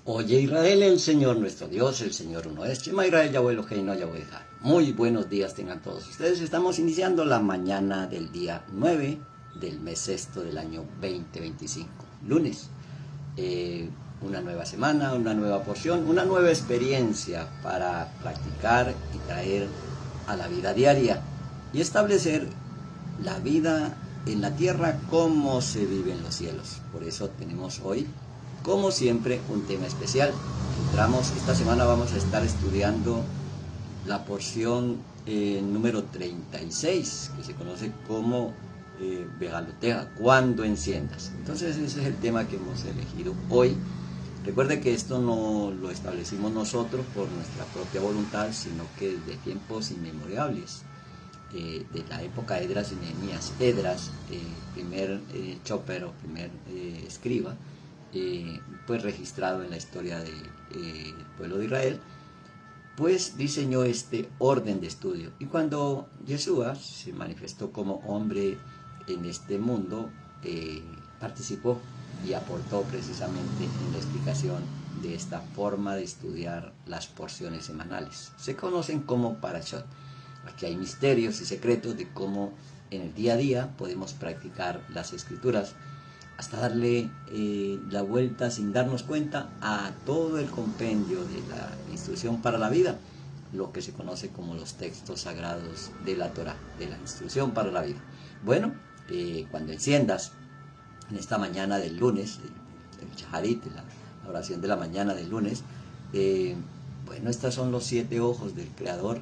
Oye Israel, el Señor nuestro Dios, el Señor uno es. Shema Israel, Yahweh Eloheinu, Yahweh Echad. Muy buenos días tengan todos ustedes. Estamos iniciando la mañana del día 9 del mes sexto del año 2025. Lunes. Una nueva semana, una nueva porción, una nueva experiencia para practicar y traer a la vida diaria y establecer la vida en la tierra como se vive en los cielos. Por eso tenemos hoy, como siempre, un tema especial. Esta semana vamos a estar estudiando la porción número 36, que se conoce como Begalotea, cuando enciendas. Entonces ese es el tema que hemos elegido hoy. Recuerde que esto no lo establecimos nosotros por nuestra propia voluntad, sino que desde tiempos inmemorables, de la época de Esdras y Nehemías. Esdras, primer chopper o primer escriba, pues registrado en la historia del pueblo de Israel, pues diseñó este orden de estudio. Y cuando Yeshua se manifestó como hombre en este mundo, participó y aportó precisamente en la explicación de esta forma de estudiar las porciones semanales. Se conocen como parashot. Aquí hay misterios y secretos de cómo en el día a día podemos practicar las escrituras hasta darle la vuelta sin darnos cuenta a todo el compendio de la instrucción para la vida, lo que se conoce como los textos sagrados de la Torah, de la instrucción para la vida. Bueno, cuando enciendas en esta mañana del lunes, el Shaharit, la oración de la mañana del lunes, bueno, estos son los 7 ojos del Creador,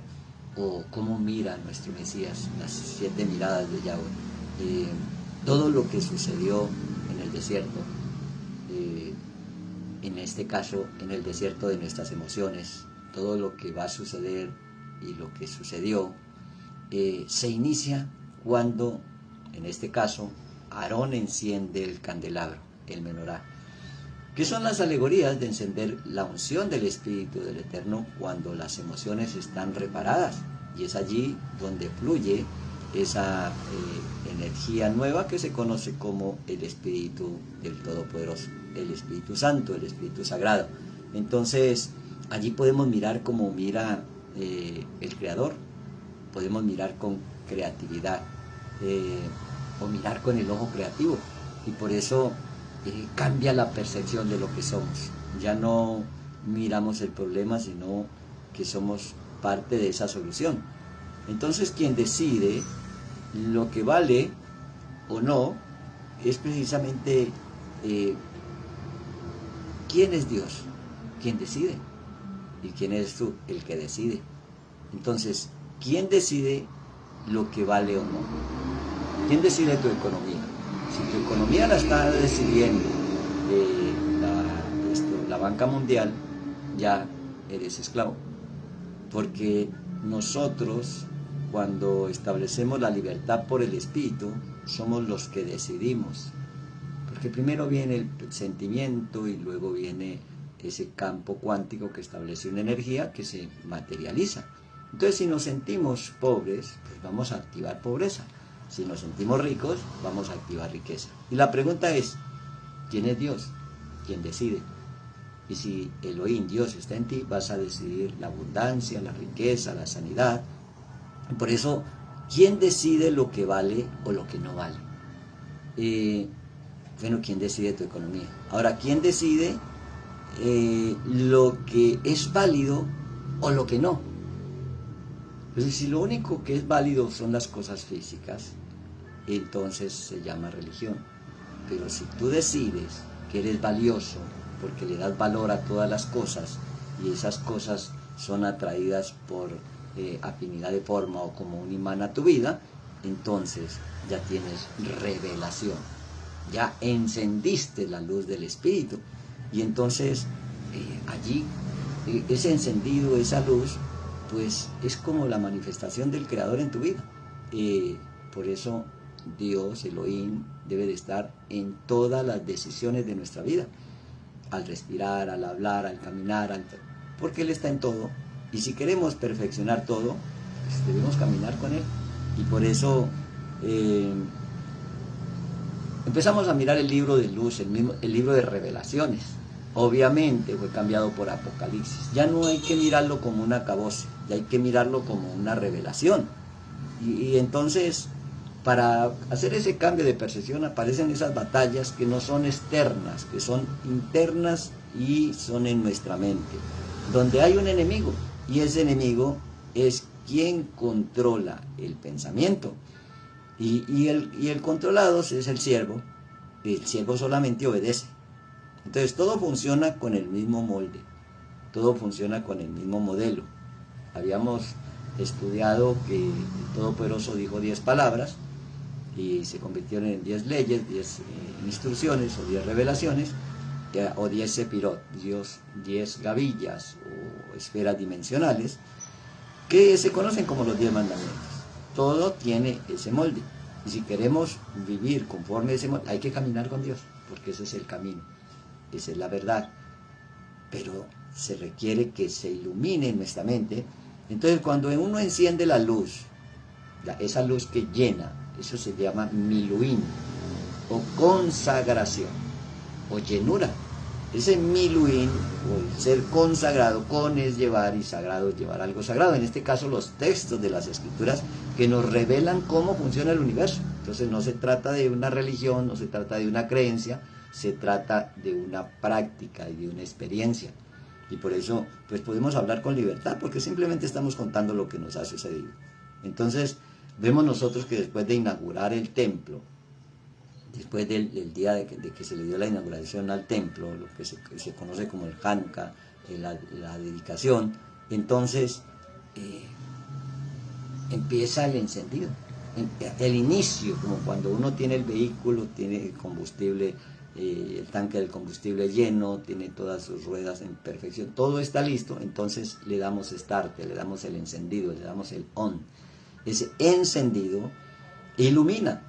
o cómo mira nuestro Mesías, las 7 miradas de Yahweh. Todo lo que sucedió en el desierto, en este caso en el desierto de nuestras emociones, todo lo que va a suceder y lo que sucedió, se inicia cuando, en este caso, Aarón enciende el candelabro, el menorá, que son las alegorías de encender la unción del Espíritu del Eterno cuando las emociones están reparadas, y es allí donde fluye esa energía nueva que se conoce como el Espíritu del Todopoderoso, el Espíritu Santo, el Espíritu Sagrado. Entonces allí podemos mirar como mira el Creador, podemos mirar con creatividad, o mirar con el ojo creativo, y por eso cambia la percepción de lo que somos. Ya no miramos el problema, sino que somos parte de esa solución. Entonces quien decide lo que vale o no es precisamente quién es Dios, quién decide, y quién eres tú, el que decide. Entonces, ¿quién decide lo que vale o no? ¿Quién decide tu economía? Si tu economía la está decidiendo la banca mundial, ya eres esclavo. Porque nosotros, cuando establecemos la libertad por el Espíritu, somos los que decidimos. Porque primero viene el sentimiento y luego viene ese campo cuántico que establece una energía que se materializa. Entonces, si nos sentimos pobres, pues vamos a activar pobreza. Si nos sentimos ricos, vamos a activar riqueza. Y la pregunta es, ¿quién es Dios? ¿Quién decide? Y si Elohim, Dios, está en ti, vas a decidir la abundancia, la riqueza, la sanidad. Y por eso, ¿quién decide lo que vale o lo que no vale? Bueno, ¿quién decide tu economía? Ahora, ¿quién decide lo que es válido o lo que no? Pues si lo único que es válido son las cosas físicas, entonces se llama religión. Pero si tú decides que eres valioso porque le das valor a todas las cosas, y esas cosas son atraídas por afinidad de forma o como un imán a tu vida, entonces ya tienes revelación, ya encendiste la luz del Espíritu, y entonces allí ese encendido, esa luz, pues es como la manifestación del Creador en tu vida. Por eso Dios, Elohim, debe de estar en todas las decisiones de nuestra vida, al respirar, al hablar, al caminar, porque Él está en todo. Y si queremos perfeccionar todo, pues debemos caminar con Él. Y por eso empezamos a mirar el libro de luz, el libro de revelaciones. obviamente fue cambiado por Apocalipsis. Ya no hay que mirarlo como un acabose, ya hay que mirarlo como una revelación. Y entonces, para hacer ese cambio de percepción, aparecen esas batallas que no son externas, que son internas y son en nuestra mente, donde hay un enemigo, y ese enemigo es quien controla el pensamiento. Y el controlado es el siervo solamente obedece. Entonces todo funciona con el mismo molde, todo funciona con el mismo modelo. Habíamos estudiado que el Todopoderoso dijo 10 palabras y se convirtieron en 10 leyes, 10 instrucciones o 10 revelaciones, o 10 sepirot, 10 gavillas o esferas dimensionales, que se conocen como los 10 mandamientos. Todo tiene ese molde. Y si queremos vivir conforme a ese molde, hay que caminar con Dios, porque ese es el camino, esa es la verdad. Pero se requiere que se ilumine nuestra mente. Entonces cuando uno enciende la luz, esa luz que llena, eso se llama miluín, o consagración, o llenura. Ese miluín, o el ser consagrado, con es llevar y sagrado es llevar algo sagrado. En este caso los textos de las escrituras que nos revelan cómo funciona el universo. Entonces no se trata de una religión, no se trata de una creencia, se trata de una práctica y de una experiencia. Y por eso pues podemos hablar con libertad, porque simplemente estamos contando lo que nos ha sucedido. Entonces vemos nosotros que después de inaugurar el templo, después del día de que se le dio la inauguración al templo, lo que se conoce como el Hanukkah, la dedicación, entonces empieza el encendido, el inicio, como cuando uno tiene el vehículo, tiene el combustible, el tanque del combustible lleno, tiene todas sus ruedas en perfección, todo está listo, entonces le damos start, le damos el encendido, le damos el on. Ese encendido ilumina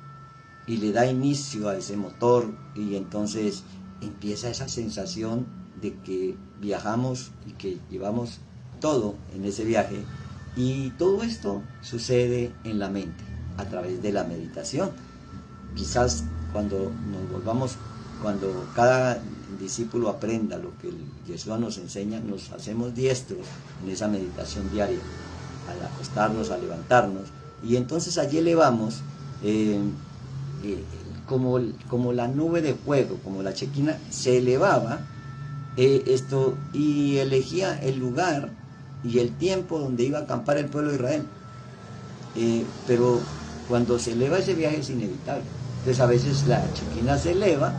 y le da inicio a ese motor, y entonces empieza esa sensación de que viajamos y que llevamos todo en ese viaje, y todo esto sucede en la mente a través de la meditación. Quizás cuando cada discípulo aprenda lo que el Yeshua nos enseña, nos hacemos diestros en esa meditación diaria, al acostarnos, al levantarnos, y entonces allí elevamos como la nube de fuego, como la chequina se elevaba, y elegía el lugar y el tiempo donde iba a acampar el pueblo de Israel. Pero cuando se eleva ese viaje es inevitable. Entonces a veces la chequina se eleva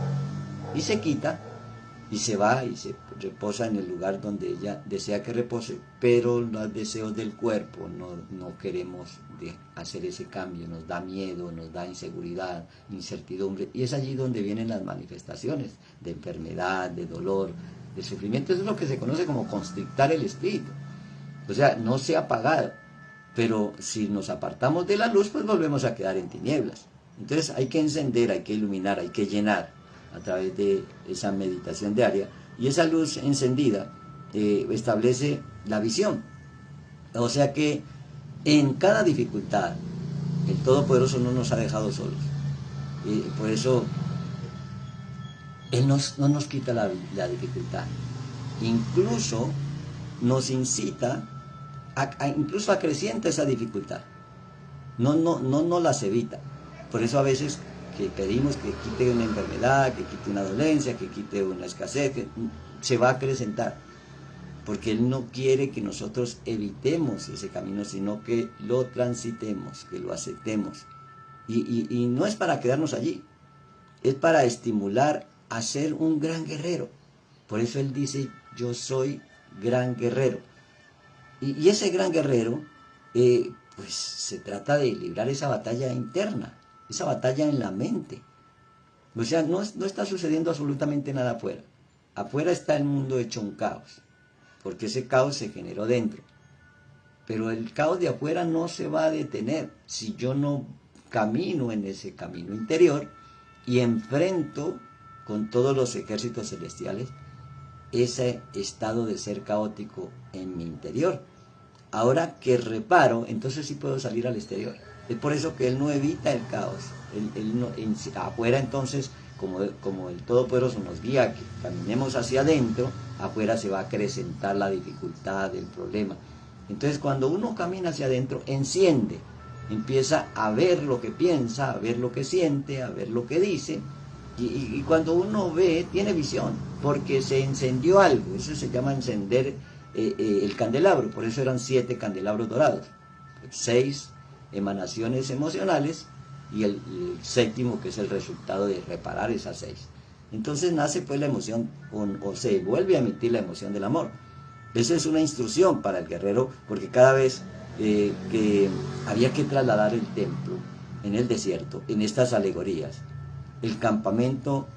y se quita y se va y se reposa en el lugar donde ella desea que repose, pero los deseos del cuerpo no queremos hacer ese cambio, nos da miedo, nos da inseguridad, incertidumbre, y es allí donde vienen las manifestaciones de enfermedad, de dolor, de sufrimiento. Eso es lo que se conoce como constrictar el espíritu. O sea, no se ha apagado, pero si nos apartamos de la luz, pues volvemos a quedar en tinieblas. Entonces hay que encender, hay que iluminar, hay que llenar a través de esa meditación diaria, y esa luz encendida establece la visión. O sea que en cada dificultad el Todopoderoso no nos ha dejado solos, y por eso Él no nos quita la dificultad, incluso nos incita incluso acrecienta esa dificultad, no las evita. Por eso a veces que pedimos que quite una enfermedad, que quite una dolencia, que quite una escasez, que se va a acrecentar, porque Él no quiere que nosotros evitemos ese camino, sino que lo transitemos, que lo aceptemos. Y no es para quedarnos allí, es para estimular a ser un gran guerrero. Por eso Él dice, yo soy gran guerrero. Y ese gran guerrero, pues se trata de librar esa batalla interna, esa batalla en la mente. O sea, no está sucediendo absolutamente nada afuera. Afuera está el mundo hecho un caos, porque ese caos se generó dentro. Pero el caos de afuera no se va a detener si yo no camino en ese camino interior y enfrento con todos los ejércitos celestiales ese estado de ser caótico en mi interior. Ahora que reparo, entonces sí puedo salir al exterior. Es por eso que Él no evita el caos. Afuera entonces como el Todopoderoso nos guía, que caminemos hacia adentro, afuera se va a acrecentar la dificultad, el problema. Entonces cuando uno camina hacia adentro, enciende, empieza a ver lo que piensa, a ver lo que siente, a ver lo que dice, y cuando uno ve, tiene visión, porque se encendió algo. Eso se llama encender el candelabro. Por eso eran 7 candelabros dorados, 6 emanaciones emocionales, y el 7º, que es el resultado de reparar esas 6. Entonces nace pues la emoción, o se vuelve a emitir la emoción del amor. Esa es una instrucción para el guerrero, porque cada vez que había que trasladar el templo en el desierto, en estas alegorías, el campamento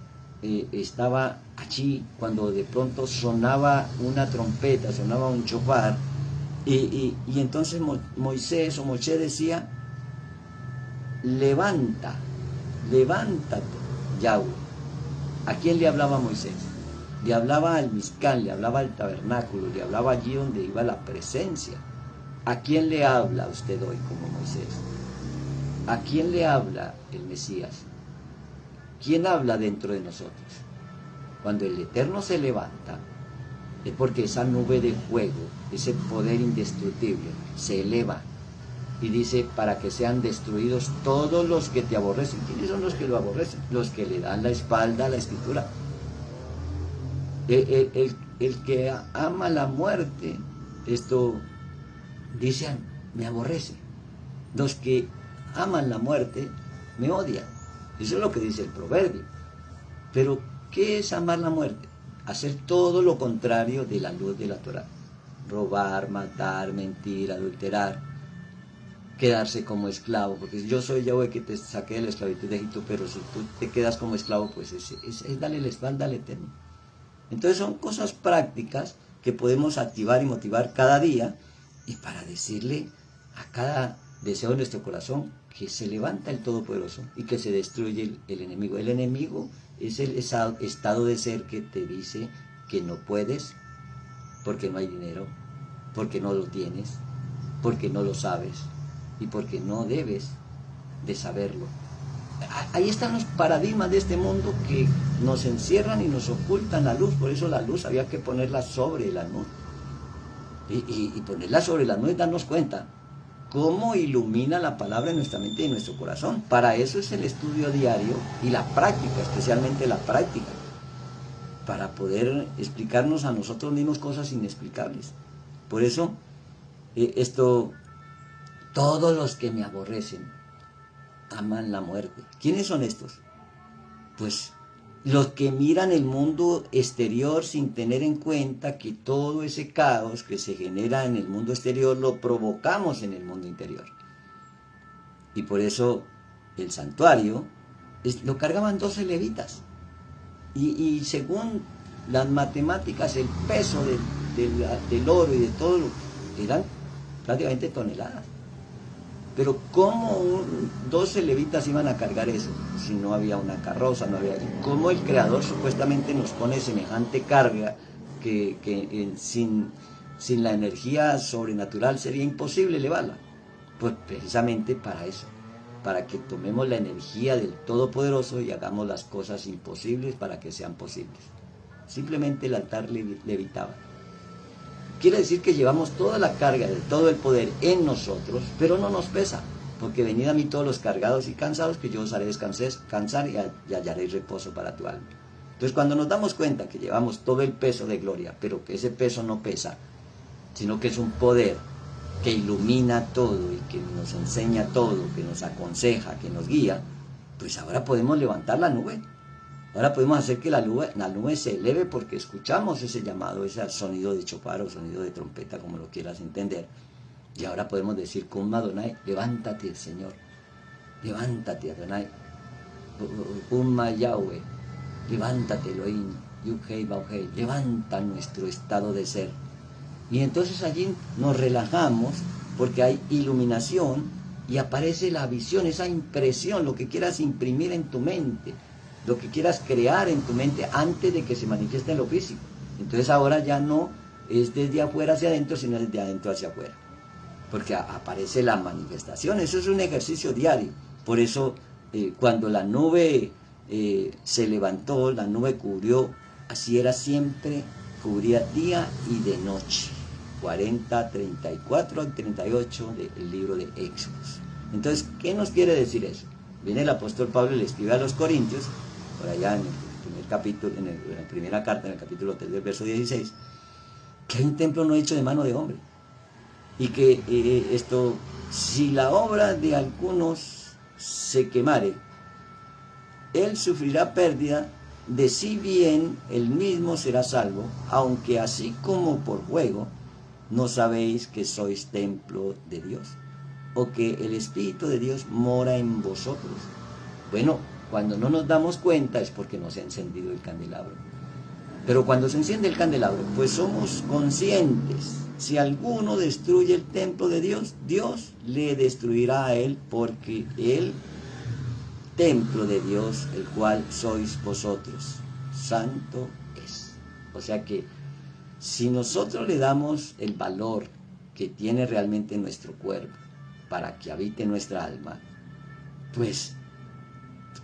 estaba allí cuando de pronto sonaba una trompeta, sonaba un chofar, y entonces Moisés o Moshe decía: levántate, Yahweh. ¿A quién le hablaba Moisés? Le hablaba al Mizcán, le hablaba al tabernáculo, le hablaba allí donde iba la presencia. ¿A quién le habla usted hoy como Moisés? ¿A quién le habla el Mesías? ¿Quién habla dentro de nosotros? Cuando el Eterno se levanta, es porque esa nube de fuego, ese poder indestructible, se eleva y dice: para que sean destruidos todos los que te aborrecen. ¿Quiénes son los que lo aborrecen? Los que le dan la espalda a la Escritura. El que ama la muerte, esto dice, me aborrece. Los que aman la muerte me odian. Eso es lo que dice el proverbio. Pero ¿qué es amar la muerte? Hacer todo lo contrario de la luz de la Torá. Robar, matar, mentir, adulterar, quedarse como esclavo, porque yo soy Yahweh que te saqué de la esclavitud de Egipto, pero si tú te quedas como esclavo, pues es darle la espalda al Eterno. Entonces son cosas prácticas que podemos activar y motivar cada día, y para decirle a cada deseo de nuestro corazón que se levanta el Todopoderoso y que se destruye el enemigo. El enemigo es el estado de ser que te dice que no puedes, porque no hay dinero, porque no lo tienes, porque no lo sabes y porque no debes de saberlo. Ahí están los paradigmas de este mundo que nos encierran y nos ocultan la luz. Por eso la luz había que ponerla sobre la nube. Y ponerla sobre la nube, darnos cuenta cómo ilumina la palabra en nuestra mente y en nuestro corazón. Para eso es el estudio diario y la práctica, especialmente la práctica, para poder explicarnos a nosotros mismos cosas inexplicables. Por eso, todos los que me aborrecen aman la muerte. ¿Quiénes son estos? Pues los que miran el mundo exterior sin tener en cuenta que todo ese caos que se genera en el mundo exterior lo provocamos en el mundo interior. Y por eso el santuario lo cargaban 12 levitas. Y según las matemáticas, el peso del oro y de todo eran prácticamente toneladas. Pero ¿cómo 12 levitas iban a cargar eso? Si no había una carroza, no había... ¿Cómo el Creador supuestamente nos pone semejante carga que sin la energía sobrenatural sería imposible elevarla? Pues precisamente para eso, para que tomemos la energía del Todopoderoso y hagamos las cosas imposibles para que sean posibles. Simplemente el altar levitaba. Quiere decir que llevamos toda la carga de todo el poder en nosotros, pero no nos pesa, porque venid a mí todos los cargados y cansados, que yo os haré descansar y hallaréis reposo para tu alma. Entonces cuando nos damos cuenta que llevamos todo el peso de gloria, pero que ese peso no pesa, sino que es un poder que ilumina todo y que nos enseña todo, que nos aconseja, que nos guía, pues ahora podemos levantar la nube. Ahora podemos hacer que la nube se eleve porque escuchamos ese llamado, ese sonido de chofar o sonido de trompeta, como lo quieras entender. Y ahora podemos decir con Adonai: levántate, Señor, levántate, Adonai, Umma Yahweh, levántate, Elohim, Yud-Hei Vau-Hei, levanta nuestro estado de ser. Y entonces allí nos relajamos porque hay iluminación y aparece la visión, esa impresión, lo que quieras imprimir en tu mente, lo que quieras crear en tu mente antes de que se manifieste en lo físico. Entonces ahora ya no es desde afuera hacia adentro, sino desde adentro hacia afuera, porque aparece la manifestación. Eso es un ejercicio diario. Por eso cuando la nube se levantó, la nube cubrió, así era siempre, cubría día y de noche. 40, 34 y 38 del libro de Éxodos. Entonces, ¿qué nos quiere decir eso? Viene el apóstol Pablo y le escribe a los Corintios, por allá en el primer capítulo, en la primera carta, en el capítulo 3 del verso 16, que hay un templo no hecho de mano de hombre. Y que si la obra de algunos se quemare, él sufrirá pérdida, de si bien él mismo será salvo, aunque así como por fuego, ¿no sabéis que sois templo de Dios? ¿O que el Espíritu de Dios mora en vosotros? Bueno, cuando no nos damos cuenta es porque no se ha encendido el candelabro. Pero cuando se enciende el candelabro, pues somos conscientes. Si alguno destruye el templo de Dios, Dios le destruirá a él, porque el templo de Dios, el cual sois vosotros, santo es. O sea que si nosotros le damos el valor que tiene realmente nuestro cuerpo para que habite nuestra alma, pues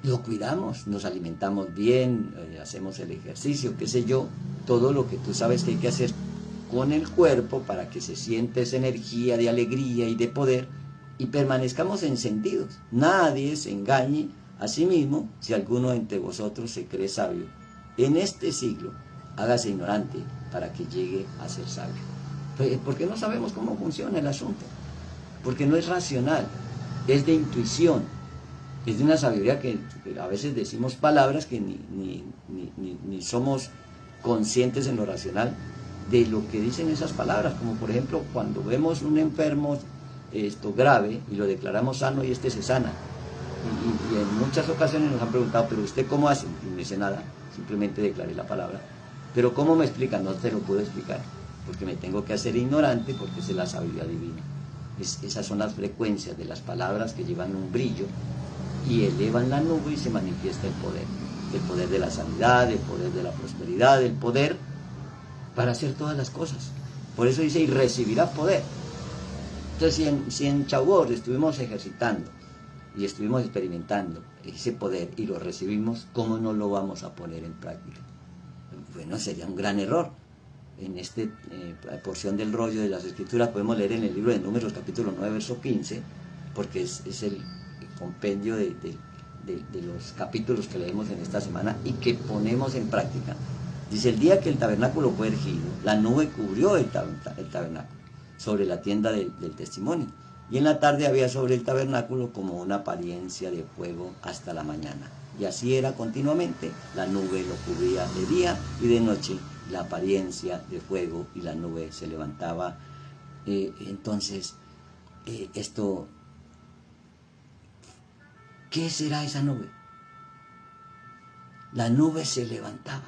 lo cuidamos, nos alimentamos bien, hacemos el ejercicio, qué sé yo, todo lo que tú sabes que hay que hacer con el cuerpo para que se siente esa energía de alegría y de poder y permanezcamos encendidos. Nadie se engañe a sí mismo. Si alguno entre vosotros se cree sabio en este siglo, hágase ignorante para que llegue a ser sabio. Porque no sabemos cómo funciona el asunto, porque no es racional, es de intuición, es de una sabiduría que a veces decimos palabras que ni somos conscientes en lo racional de lo que dicen esas palabras, como por ejemplo cuando vemos un enfermo grave y lo declaramos sano y se sana, y en muchas ocasiones nos han preguntado, pero ¿usted cómo hace? Y no dice nada, simplemente declaré la palabra. Pero ¿cómo me explica? No te lo puedo explicar, porque me tengo que hacer ignorante, porque es la sabiduría divina. Esas son las frecuencias de las palabras que llevan un brillo y elevan la nube y se manifiesta el poder de la sanidad, el poder de la prosperidad, el poder para hacer todas las cosas. Por eso dice, y recibirá poder. Entonces, si en Chabor estuvimos ejercitando y estuvimos experimentando ese poder y lo recibimos, ¿cómo no lo vamos a poner en práctica? Bueno, sería un gran error. En esta porción del rollo de las Escrituras podemos leer en el libro de Números, capítulo 9, verso 15, porque es el compendio de los capítulos que leemos en esta semana y que ponemos en práctica. Dice, el día que el tabernáculo fue erigido, la nube cubrió el tabernáculo sobre la tienda del testimonio, y en la tarde había sobre el tabernáculo como una apariencia de fuego hasta la mañana. Y así era continuamente, la nube lo cubría de día y de noche, la apariencia de fuego, y la nube se levantaba. Entonces, ¿qué será esa nube? La nube se levantaba.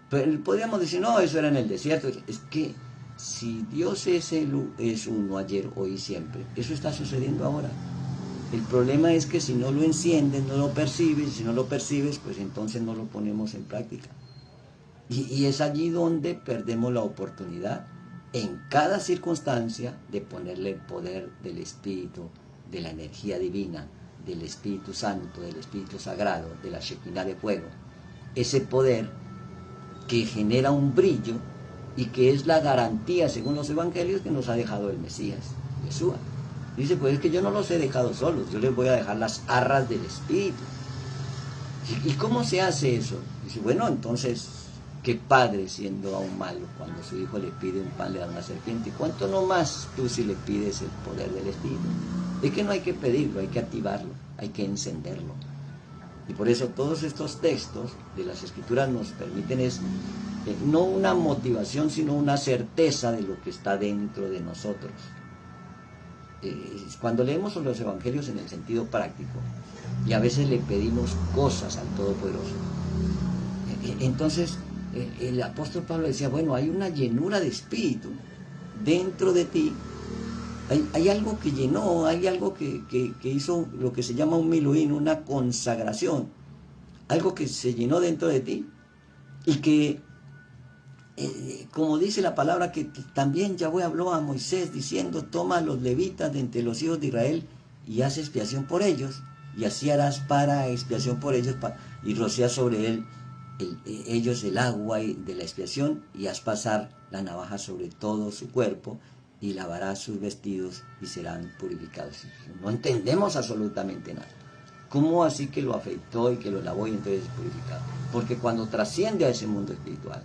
Pero podríamos decir, no, eso era en el desierto. Es que si Dios es uno ayer, hoy y siempre, eso está sucediendo ahora. El problema es que si no lo enciendes, no lo percibes, y si no lo percibes, pues entonces no lo ponemos en práctica. Y es allí donde perdemos la oportunidad, en cada circunstancia, de ponerle el poder del Espíritu, de la energía divina, del Espíritu Santo, del Espíritu Sagrado, de la Shekinah de fuego. Ese poder que genera un brillo y que es la garantía, según los evangelios, que nos ha dejado el Mesías, Yeshua. Dice, pues es que yo no los he dejado solos, yo les voy a dejar las arras del Espíritu. ¿Y cómo se hace eso? Dice, bueno, entonces, ¿qué padre, siendo aún malo, cuando su hijo le pide un pan, le da una serpiente? ¿Y cuánto no más tú si le pides el poder del Espíritu? Es que no hay que pedirlo, hay que activarlo, hay que encenderlo. Y por eso todos estos textos de las Escrituras nos permiten no una motivación, sino una certeza de lo que está dentro de nosotros. Cuando leemos los evangelios en el sentido práctico, y a veces le pedimos cosas al Todopoderoso, entonces el apóstol Pablo decía, bueno, hay una llenura de espíritu dentro de ti, hay algo que llenó, hay algo que hizo lo que se llama un miluín, una consagración, algo que se llenó dentro de ti, y que como dice la palabra, que también Yahweh habló a Moisés diciendo, toma a los levitas de entre los hijos de Israel y haz expiación por ellos. y así harás para expiación por ellos, y rocias sobre ellos el agua de la expiación, y haz pasar la navaja sobre todo su cuerpo, y lavarás sus vestidos y serán purificados. No entendemos absolutamente nada. ¿Cómo así que lo afectó y que lo lavó y entonces es purificado? Porque cuando trasciende a ese mundo espiritual,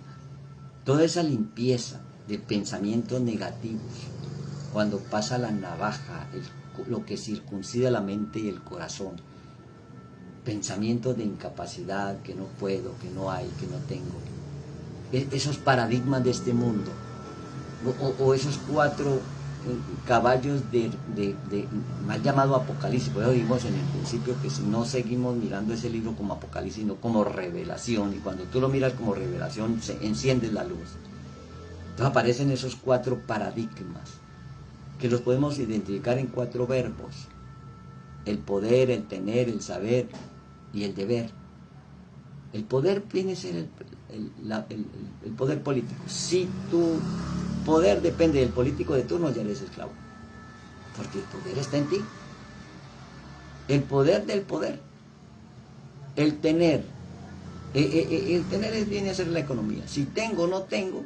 toda esa limpieza de pensamientos negativos, cuando pasa la navaja, lo que circuncida la mente y el corazón, pensamientos de incapacidad, que no puedo, que no hay, que no tengo, esos paradigmas de este mundo, o esos 4 caballos mal llamado Apocalipsis. Por eso vimos en el principio que si no seguimos mirando ese libro como Apocalipsis, sino como revelación, y cuando tú lo miras como revelación, se enciende la luz. Entonces aparecen esos 4 paradigmas, que los podemos identificar en 4 verbos: el poder, el tener, el saber y el deber. El poder viene a ser el poder político. Si tu poder depende del político de turno, ya eres esclavo, porque el poder está en ti. El poder del poder, el tener, viene a ser la economía. Si tengo o no tengo,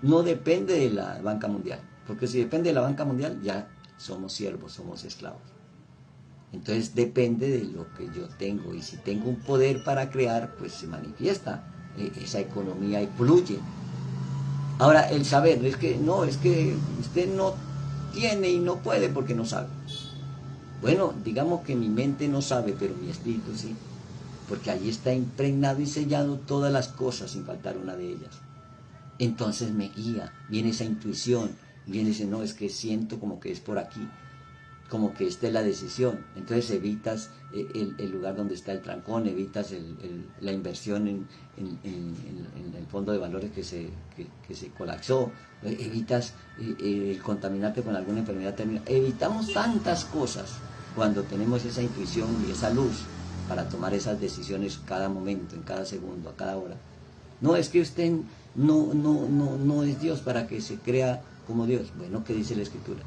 no depende de la banca mundial, porque si depende de la banca mundial, ya somos siervos, somos esclavos. Entonces depende de lo que yo tengo, y si tengo un poder para crear, pues se manifiesta esa economía y fluye. Ahora, el saber, es que usted no tiene y no puede porque no sabe. Bueno, digamos que mi mente no sabe, pero mi espíritu sí, porque allí está impregnado y sellado todas las cosas sin faltar una de ellas. Entonces me guía, viene esa intuición, viene ese, no, es que siento como que es por aquí, como que esta es la decisión. Entonces evitas el lugar donde está el trancón, evitas la inversión en el fondo de valores que se colapsó, evitas el contaminarte con alguna enfermedad terminal. Evitamos tantas cosas cuando tenemos esa intuición y esa luz para tomar esas decisiones cada momento, en cada segundo, a cada hora. No, es que usted no es Dios para que se crea como Dios. Bueno, ¿qué dice la Escritura?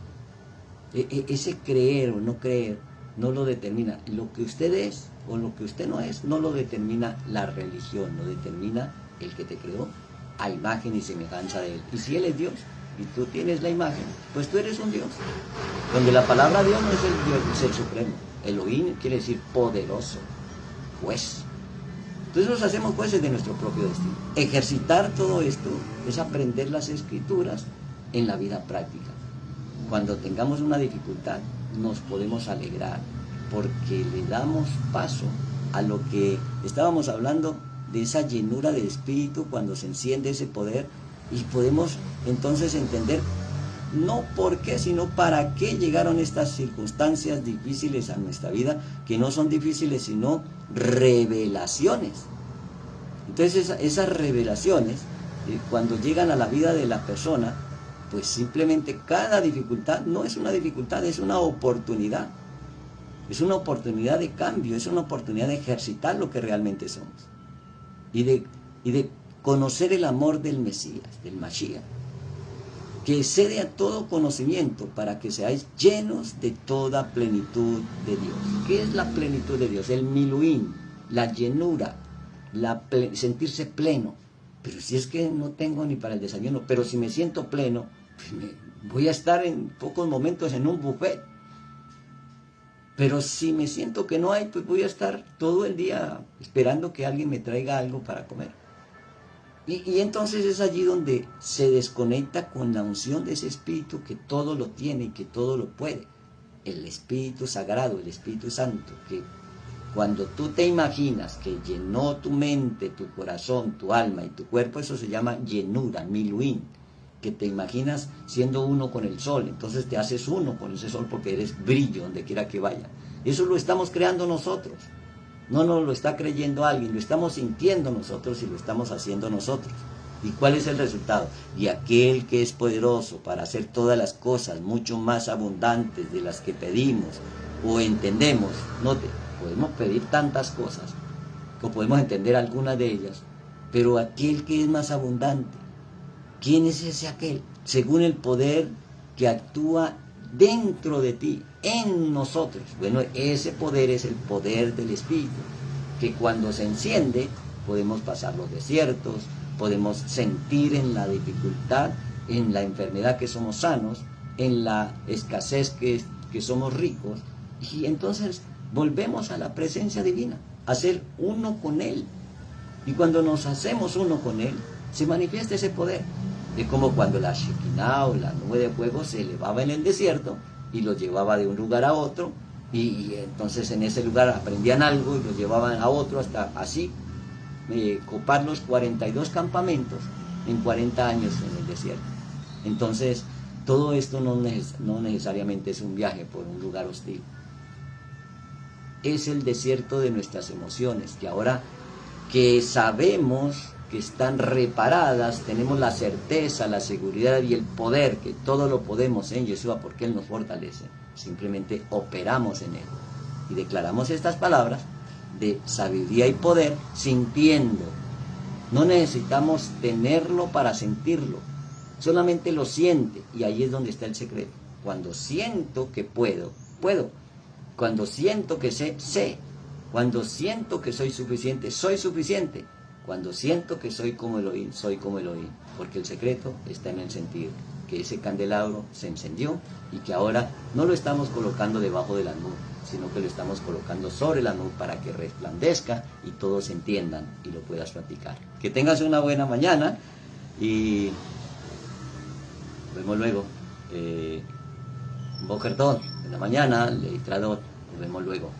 Ese creer o no creer no lo determina. Lo que usted es o lo que usted no es, no lo determina la religión, lo determina el que te creó a imagen y semejanza de Él. Y si Él es Dios y tú tienes la imagen, pues tú eres un Dios. Donde la palabra Dios no es el Dios, es el supremo. Elohim quiere decir poderoso, juez. Entonces nos hacemos jueces de nuestro propio destino. Ejercitar todo esto es aprender las Escrituras en la vida práctica. Cuando tengamos una dificultad, nos podemos alegrar, porque le damos paso a lo que estábamos hablando, de esa llenura de espíritu, cuando se enciende ese poder, y podemos entonces entender no por qué, sino para qué llegaron estas circunstancias difíciles a nuestra vida, que no son difíciles, sino revelaciones. Entonces esas revelaciones, cuando llegan a la vida de la persona, pues simplemente cada dificultad no es una dificultad, es una oportunidad. Es una oportunidad de cambio, es una oportunidad de ejercitar lo que realmente somos. Y de conocer el amor del Mesías, del Mashiach, que excede a todo conocimiento, para que seáis llenos de toda plenitud de Dios. ¿Qué es la plenitud de Dios? El miluín, la llenura, sentirse pleno. Pero si es que no tengo ni para el desayuno, pero si me siento pleno, pues voy a estar en pocos momentos en un buffet. Pero si me siento que no hay, pues voy a estar todo el día esperando que alguien me traiga algo para comer. Y entonces es allí donde se desconecta con la unción de ese Espíritu que todo lo tiene y que todo lo puede. El Espíritu Sagrado, el Espíritu Santo, que cuando tú te imaginas que llenó tu mente, tu corazón, tu alma y tu cuerpo, eso se llama llenura, miluín, que te imaginas siendo uno con el sol. Entonces te haces uno con ese sol porque eres brillo donde quiera que vaya. Eso lo estamos creando nosotros. No nos lo está creyendo alguien, lo estamos sintiendo nosotros y lo estamos haciendo nosotros. ¿Y cuál es el resultado? Y aquel que es poderoso para hacer todas las cosas mucho más abundantes de las que pedimos o entendemos. Note, podemos pedir tantas cosas, o podemos entender algunas de ellas, pero aquel que es más abundante, ¿quién es ese aquel? Según el poder que actúa dentro de ti, en nosotros. Bueno, ese poder es el poder del Espíritu, que cuando se enciende podemos pasar los desiertos, podemos sentir en la dificultad, en la enfermedad que somos sanos, en la escasez que somos ricos, y entonces volvemos a la presencia divina, a ser uno con Él. Y cuando nos hacemos uno con Él, se manifiesta ese poder. Es como cuando la Shekinah o la nube de fuego se elevaba en el desierto y los llevaba de un lugar a otro, y entonces en ese lugar aprendían algo y los llevaban a otro, hasta así copar los 42 campamentos en 40 años en el desierto. Entonces, todo esto no necesariamente es un viaje por un lugar hostil. Es el desierto de nuestras emociones, que ahora que sabemos que están reparadas, tenemos la certeza, la seguridad y el poder, que todo lo podemos en Yeshua porque Él nos fortalece. Simplemente operamos en Él y declaramos estas palabras de sabiduría y poder sintiendo. No necesitamos tenerlo para sentirlo, solamente lo siente, y ahí es donde está el secreto. Cuando siento que puedo, puedo. Cuando siento que sé, sé. Cuando siento que soy suficiente, soy suficiente. Cuando siento que soy como Elohim, soy como Elohim. Porque el secreto está en el sentir, que ese candelabro se encendió y que ahora no lo estamos colocando debajo de la nube, sino que lo estamos colocando sobre la nube para que resplandezca y todos entiendan y lo puedas practicar. Que tengas una buena mañana y nos vemos luego. Boker Tov, en la mañana, Leitradot, nos vemos luego.